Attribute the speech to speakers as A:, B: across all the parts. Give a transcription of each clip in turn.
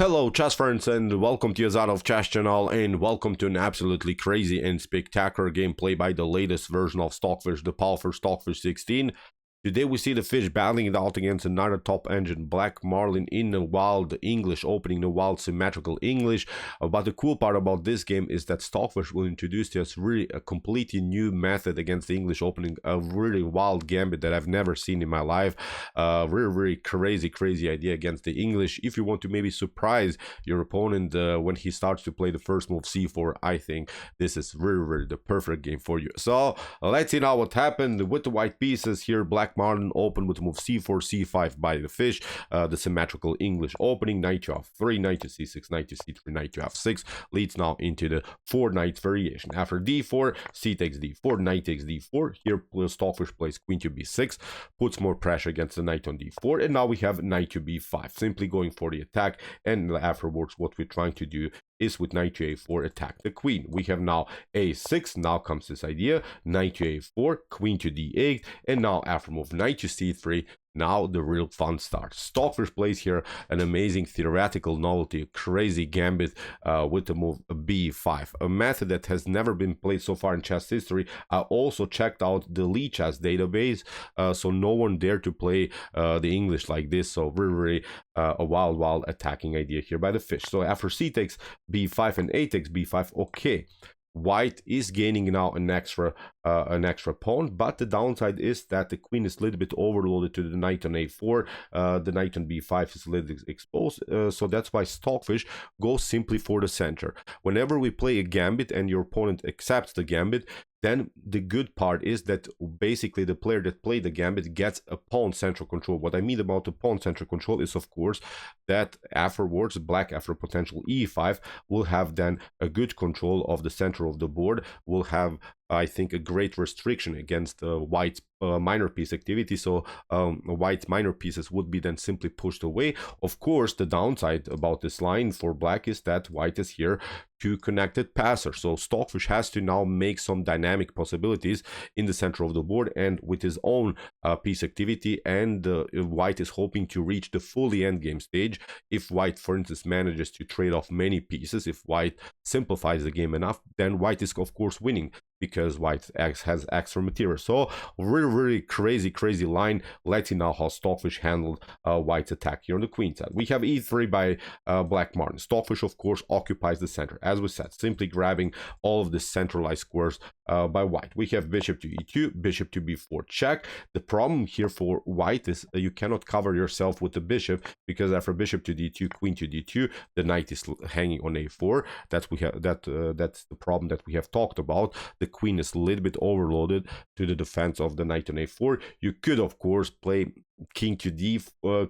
A: Hello chess friends and welcome to Yazadov Chess channel and welcome to an absolutely crazy and spectacular gameplay by the latest version of Stockfish, the powerful Stockfish 16. Today we see the fish battling it out against another top engine, Black Marlin, in the wild English, opening the wild symmetrical English. But the cool part about this game is that Stockfish will introduce to us really a completely new method against the English, opening a really wild gambit that I've never seen in my life. Really crazy idea against the English. If you want to maybe surprise your opponent when he starts to play the first move c4, I think this is really the perfect game for you. So let's see now what happened with the white pieces here. Black Marlin opened with move c4, c5 by the fish, the symmetrical English opening, knight to f3, knight to c6, knight to c3, knight to f6, leads now into the 4 knight variation. After d4, c takes d4, knight takes d4, here Stockfish plays queen to b6, puts more pressure against the knight on d4, and now we have knight to b5, simply going for the attack, and afterwards what we're trying to do is with knight to a4 attack the queen. We have now a6, now comes this idea, knight to a4, queen to d8, and now after move knight to c3, now the real fun starts. Stockfish plays here an amazing theoretical novelty, a crazy gambit with the move b5, a method that has never been played so far in chess history. I also checked out the Lee chess database, so no one dared to play the English like this, so really a wild attacking idea here by the fish. So after c takes b5 and a takes b5, okay, white is gaining now an extra pawn, but the downside is that the queen is a little bit overloaded to the knight on a4. The knight on b5 is a little exposed, so that's why Stockfish goes simply for the center. Whenever we play a gambit and your opponent accepts the gambit, then the good part is that basically the player that played the gambit gets a pawn central control. What I mean about the pawn central control is, of course, that afterwards black, after potential e5, will have then a good control of the center of the board, will have, I think, a great restriction against white minor piece activity. So white minor pieces would be then simply pushed away. Of course, the downside about this line for black is that white is here two connected passers, so Stockfish has to now make some dynamic possibilities in the center of the board and with his own piece activity, and white is hoping to reach the fully endgame stage. If white, for instance, manages to trade off many pieces, if white simplifies the game enough, then white is of course winning, because white has extra material. So really crazy line. Let's see now how Stockfish handled white's attack here on the queen side. We have e3 by Black Marlin. Stockfish of course occupies the center, as we said, simply grabbing all of the centralized squares by white. We have bishop to e2, bishop to b4 check. The problem here for white is you cannot cover yourself with the bishop, because after bishop to d2, queen to d2, the knight is hanging on a4. That's the problem that we have talked about. The queen is a little bit overloaded to the defense of the knight on a4. You could of course play king to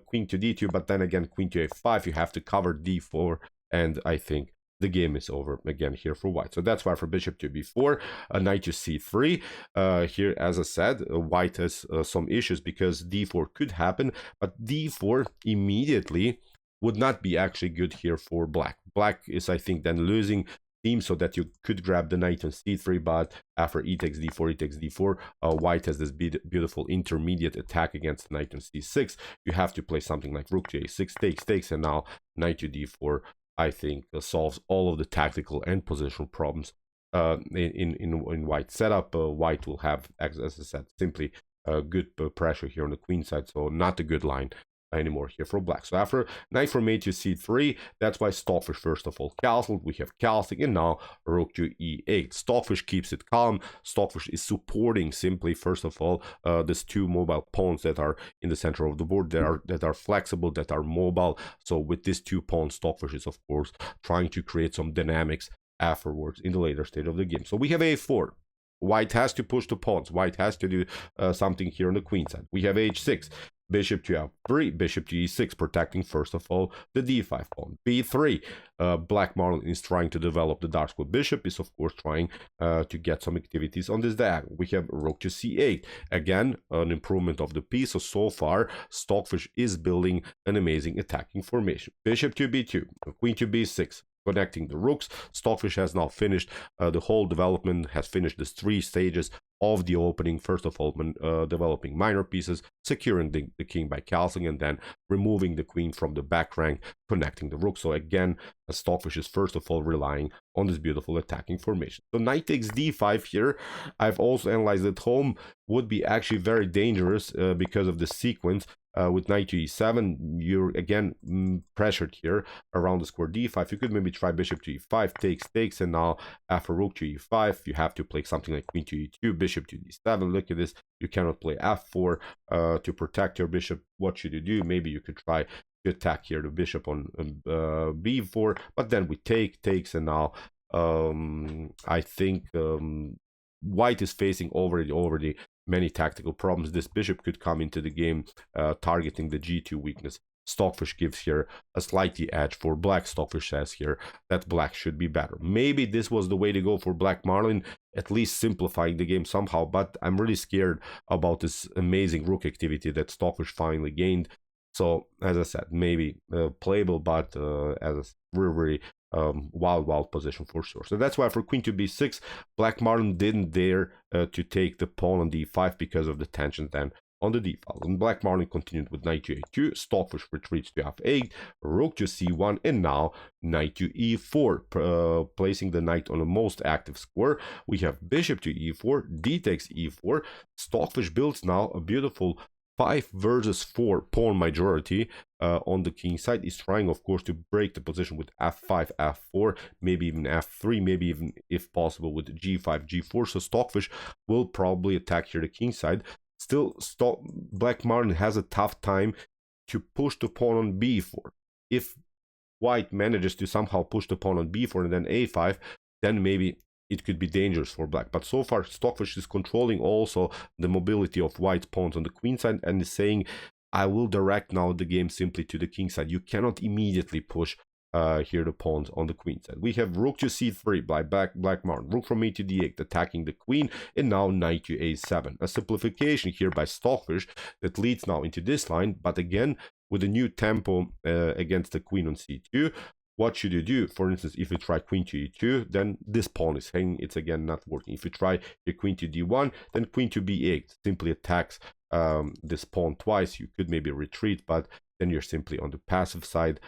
A: queen to d2, but then again queen to a5, you have to cover d4, and I think the game is over again here for white. So that's why for bishop to b4, knight to c3. Here, as I said, white has some issues because d4 could happen, but d4 immediately would not be actually good here for black. Black is, I think, then losing theme, so that you could grab the knight on c3, but after e takes d4, e takes d4, white has this beautiful intermediate attack against knight on c6. You have to play something like rook to a6, takes, and now knight to d4, I think, solves all of the tactical and positional problems in white setup. White will have, as I said, simply good pressure here on the queen side, so not a good line anymore here for black. So after knight from a to c3, that's why Stockfish first of all castled. We have castling, and now rook to e8. Stockfish keeps it calm. Stockfish is supporting simply, first of all, these two mobile pawns that are in the center of the board, that are flexible, that are mobile. So with these two pawns, Stockfish is of course trying to create some dynamics afterwards in the later stage of the game. So we have a4. White has to push the pawns. White has to do something here on the queen side. We have h6. Bishop to f3, bishop to e6, protecting first of all the d5 pawn. b3, Black Marlin is trying to develop the dark square. Bishop is of course trying to get some activities on this diagonal. We have rook to c8, again an improvement of the piece. So far Stockfish is building an amazing attacking formation. Bishop to b2, queen to b6, connecting the rooks. Stockfish has now finished the whole development, has finished the 3 stages of the opening. First of all, developing minor pieces, securing the king by castling, and then removing the queen from the back rank, connecting the rook. So again, Stockfish is first of all relying on this beautiful attacking formation. So knight takes d5 here. I've also analyzed at home, would be actually very dangerous because of the sequence. With knight to e7, you're again pressured here around the square d5. You could maybe try bishop to e5, takes, and now after rook to e5, you have to play something like queen to e2, bishop to d7. Look at this. You cannot play f4 to protect your bishop. What should you do? Maybe you could try to attack here the bishop on b4, but then we takes, and now I think white is facing already many tactical problems. This bishop could come into the game targeting the g2 weakness. Stockfish gives here a slightly edge for black. Stockfish says here that black should be better. Maybe this was the way to go for Black Marlin, at least simplifying the game somehow, but I'm really scared about this amazing rook activity that Stockfish finally gained. So as I said, maybe playable, but as a very wild position for sure. So that's why for queen to b6, Black Marlin didn't dare to take the pawn on d5 because of the tension then on the d file. And Black Marlin continued with knight to a2, Stockfish retreats to f8, rook to c1, and now knight to e4, placing the knight on the most active square. We have bishop to e4, d takes e4. Stockfish builds now a beautiful 5 versus 4 pawn majority on the king side. Is trying, of course, to break the position with f5, f4, maybe even f3, maybe even, if possible, with g5, g4. So Stockfish will probably attack here the king side. Still, Black Marlin has a tough time to push the pawn on b4. If white manages to somehow push the pawn on b4 and then a5, then maybe it could be dangerous for black. But so far, Stockfish is controlling also the mobility of white's pawns on the queen side and is saying, I will direct now the game simply to the king side. You cannot immediately push here the pawns on the queen side. We have rook to c3 by Black Marlin, rook from a to d8 attacking the queen, and now knight to a7. A simplification here by Stockfish that leads now into this line, but again, with a new tempo against the queen on c2. What should you do? For instance, if you try queen to e2, then this pawn is hanging. It's again not working. If you try your queen to d1, then queen to b8 simply attacks this pawn twice. You could maybe retreat, but then you're simply on the passive side.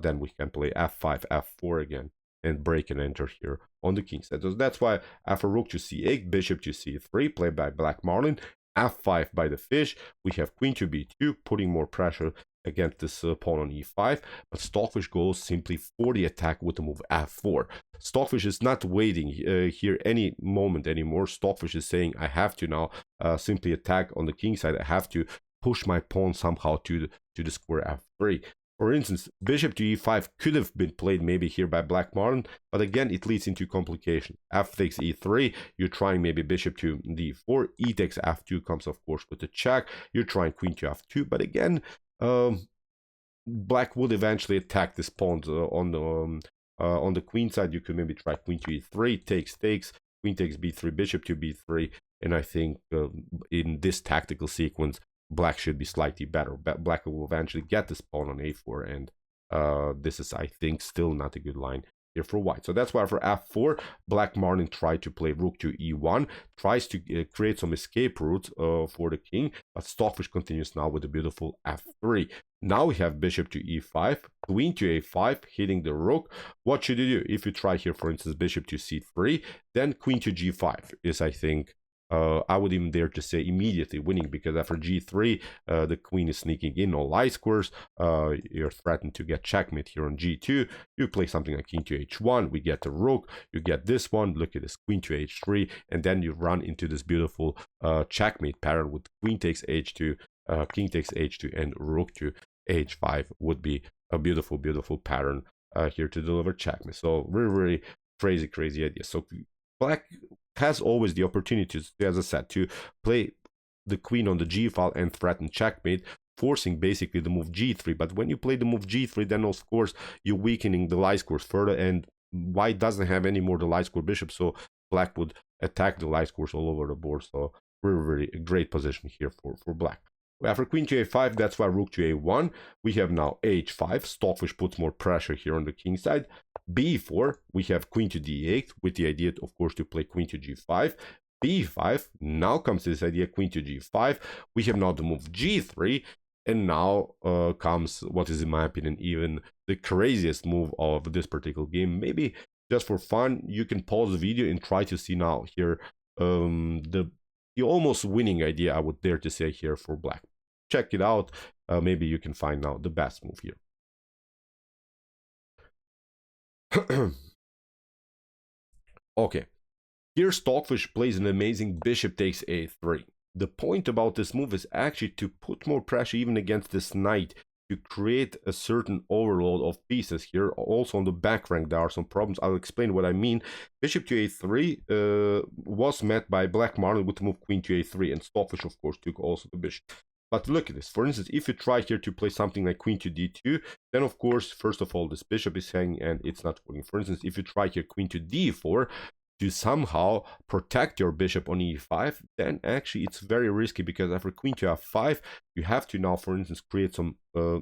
A: Then we can play f5, f4 again and break and enter here on the king side. So that's why after rook to c8, bishop to c3, played by Black Marlin, f5 by the fish, we have queen to b2, putting more pressure against this pawn on e5, but Stockfish goes simply for the attack with the move f4. Stockfish is not waiting here any moment anymore. Stockfish is saying, I have to now simply attack on the king side. I have to push my pawn somehow to the square f3. For instance, bishop to e5 could have been played maybe here by Black Marlin, but again, it leads into complication. F takes e3, you're trying maybe bishop to d4, e takes f2 comes, of course, with the check. You're trying queen to f2, but again, black would eventually attack this pawn on the queen side. You could maybe try queen to e3, takes, queen takes b3, bishop to b3, and I think in this tactical sequence, black should be slightly better. Black will eventually get this pawn on a4, and this is, I think, still not a good line here for white. So that's why for f4, Black Marlin tried to play rook to e1, tries to create some escape routes for the king, but Stockfish continues now with a beautiful f3. Now we have bishop to e5, queen to a5, hitting the rook. What should you do? If you try here, for instance, bishop to c3, then queen to g5 is, I think, I would even dare to say immediately winning, because after g3, the queen is sneaking in all light squares. You're threatened to get checkmate here on g2. You play something like king to h1. We get the rook. You get this one. Look at this, queen to h3, and then you run into this beautiful checkmate pattern with queen takes h2, king takes h2, and rook to h5 would be a beautiful pattern here to deliver checkmate. So really crazy idea. So black has always the opportunity, as I said, to play the queen on the g file and threaten checkmate, forcing basically the move g3. But when you play the move g3, then of course you're weakening the light squares further, and white doesn't have any more the light square bishop, so black would attack the light squares all over the board. So really a great position here for black. After queen to a5, that's why rook to a1. We have now h5. Stockfish puts more pressure here on the king side. b4, we have queen to d8, with the idea, of course, to play queen to g5. b5. Now comes this idea, queen to g5. We have now the move g3, and now comes what is, in my opinion, even the craziest move of this particular game. Maybe just for fun, you can pause the video and try to see now here the almost winning idea, I would dare to say, here for black. Check it out. Maybe you can find out the best move here. Okay, here Stockfish plays an amazing bishop takes a3. The point about this move is actually to put more pressure even against this knight, to create a certain overload of pieces here. Also on the back rank there are some problems. I'll explain what I mean. Bishop to a3 was met by black Marlin with the move queen to a3, and Stockfish of course took also the bishop. But look at this. For instance, if you try here to play something like queen to d2, then of course, first of all, this bishop is hanging and it's not working. For instance, if you try here queen to d4 to somehow protect your bishop on e5, then actually it's very risky, because after queen to f5, you have to now, for instance, create some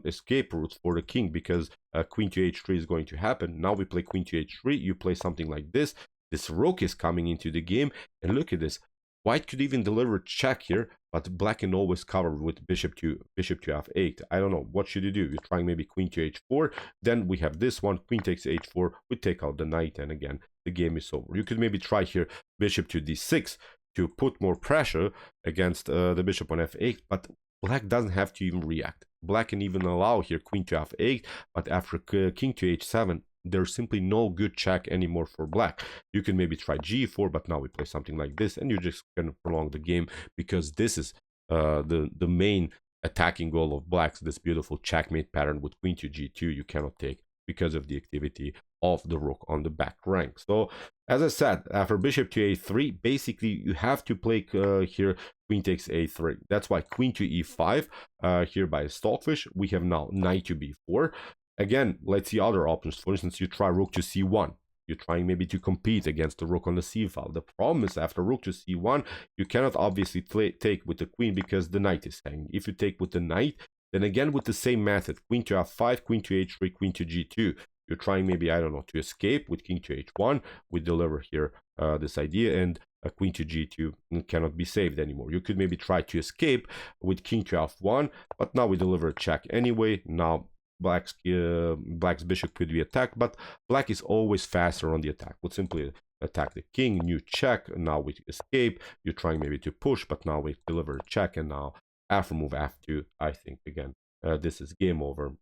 A: escape routes for the king, because queen to h3 is going to happen. Now we play queen to h3, you play something like this. This rook is coming into the game, and look at this. White could even deliver check here, but black can always cover with bishop to f8. I don't know, what should you do? You're trying maybe queen to h4, then we have this one, queen takes h4, we take out the knight, and again, the game is over. You could maybe try here bishop to d6 to put more pressure against the bishop on f8, but black doesn't have to even react. Black can even allow here queen to f8, but after king to h7, there's simply no good check anymore for black. You can maybe try g4, but now we play something like this, and you just can prolong the game, because this is the main attacking goal of black's, this beautiful checkmate pattern with queen to g2 you cannot take because of the activity of the rook on the back rank. So as I said, after bishop to a3, basically you have to play here queen takes a3. That's why queen to e5 here by Stockfish. We have now knight to b4. Again, let's see other options. For instance, you try rook to c1. You're trying maybe to compete against the rook on the c file. The problem is after rook to c1, you cannot obviously take with the queen because the knight is hanging. If you take with the knight, then again with the same method, queen to f5, queen to h3, queen to g2. You're trying maybe, I don't know, to escape with king to h1. We deliver here this idea, and queen to g2 cannot be saved anymore. You could maybe try to escape with king to f1, but now we deliver a check anyway. Now black's bishop could be attacked, but black is always faster on the attack. We'll simply attack the king, new check, now we escape. You're trying maybe to push, but now we deliver a check, and now after move f2, I think again this is game over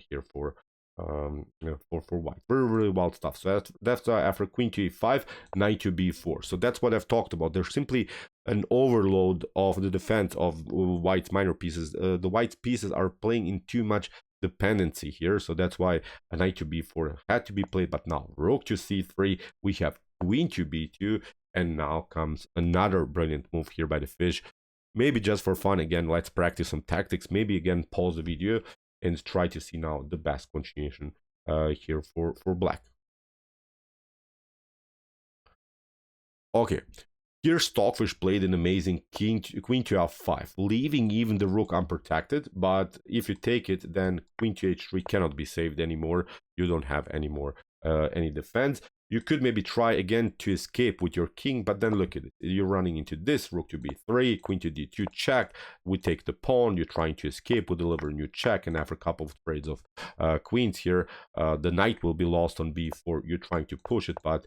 A: here for white. Very wild stuff. So that's after queen to e5, knight to b4. So that's what I've talked about. There's simply an overload of the defense of white's minor pieces. The white pieces are playing in too much dependency here, so that's why a knight to b4 had to be played. But now rook to c3, we have queen to b2, and now comes another brilliant move here by the fish. Maybe just for fun, again, let's practice some tactics. Maybe again pause the video and try to see now the best continuation here for black. Okay, here Stockfish played an amazing queen to f5, leaving even the rook unprotected. But if you take it, then queen to h3 cannot be saved anymore. You don't have any more any defense. You could maybe try again to escape with your king, but then look at it. You're running into this, rook to b3, queen to d2 check. We take the pawn. You're trying to escape. We deliver a new check, and after a couple of trades of queens here, the knight will be lost on b4. You're trying to push it, but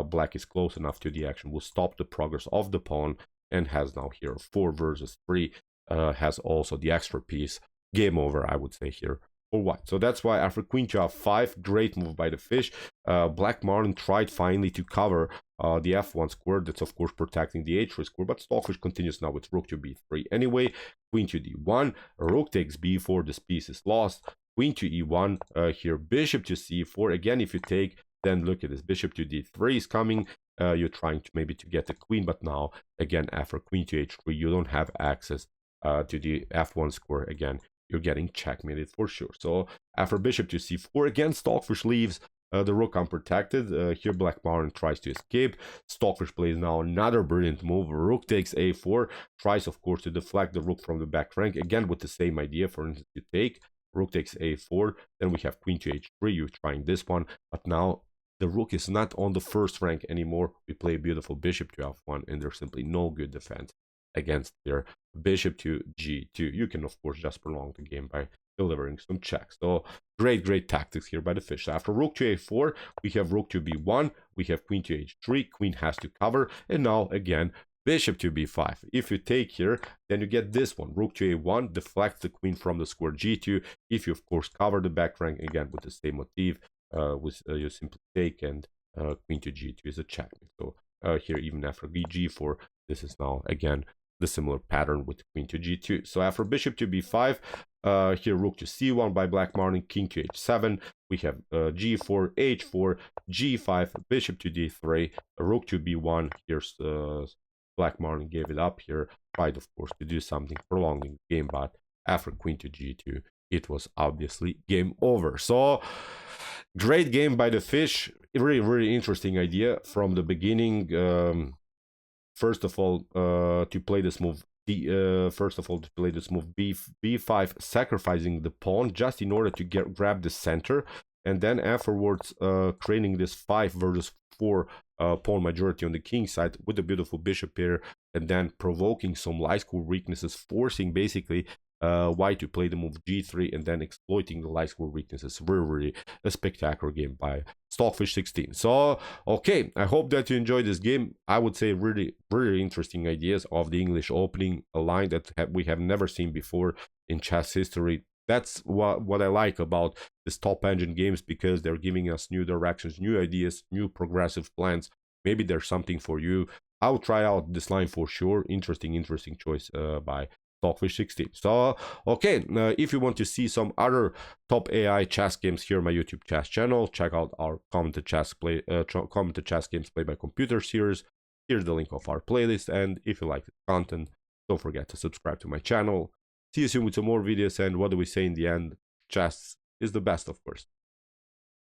A: black is close enough to the action, will stop the progress of the pawn, and has now here 4 versus 3, has also the extra piece. Game over, I would say here for white. So that's why after queen to f5, great move by the fish. Black Marlin tried finally to cover the f1 square. That's of course protecting the h3 square, but Stockfish continues now with rook to b3. Anyway, queen to d1, rook takes b4, this piece is lost. Queen to e1, here bishop to c4. Again, if you take, then look at this, bishop to d3 is coming. You're trying to maybe to get the queen, but now again after queen to h3, you don't have access to the f1 square. Again, you're getting checkmated for sure. So after bishop to c4, again Stockfish leaves the rook unprotected. Here Black Marlin tries to escape. Stockfish plays now another brilliant move. Rook takes a4, tries of course to deflect the rook from the back rank, again with the same idea. For instance, you take rook takes a4, then we have queen to h3. You're trying this one, but now The rook is not on the first rank anymore. We play a beautiful bishop to f1, and there's simply no good defense against their bishop to g2. You can, of course, just prolong the game by delivering some checks. So great tactics here by the fish. So after rook to a4, we have rook to b1, we have queen to h3, queen has to cover, and now again bishop to b5. If you take here, then you get this one, rook to a1, deflects the queen from the square g2. If you of course cover the back rank again with the same motif, you simply take, and queen to g2 is a checkmate. So here even after g4, this is now again the similar pattern with queen to g2. So after bishop to b5, here rook to c1 by Black Marlin, king to h7, we have g4, h4, g5, bishop to d3, rook to b1. Here's Black Marlin gave it up here, tried of course to do something prolonging the game, but after queen to g2, it was obviously game over. So great game by the fish, really interesting idea from the beginning. First of all, to play this move b5, sacrificing the pawn just in order to grab the center, and then afterwards creating this 5 versus 4 pawn majority on the king side with a beautiful bishop here, and then provoking some light square weaknesses, forcing basically white to play the move g3 and then exploiting the light square weaknesses. Really a spectacular game by Stockfish 16. So okay, I hope that you enjoyed this game. I would say really interesting ideas of the English opening, a line that we have never seen before in chess history. That's what I like about this top engine games, because they're giving us new directions, new ideas, new progressive plans. Maybe there's something for you. I'll try out this line for sure. Interesting choice by Stockfish 16. So okay, if you want to see some other top AI chess games here on my YouTube chess channel, check out our commented chess games played by computer series. Here's the link of our playlist, and if you like the content, don't forget to subscribe to my channel. See you soon with some more videos, and what do we say in the end? Chess is the best, of course.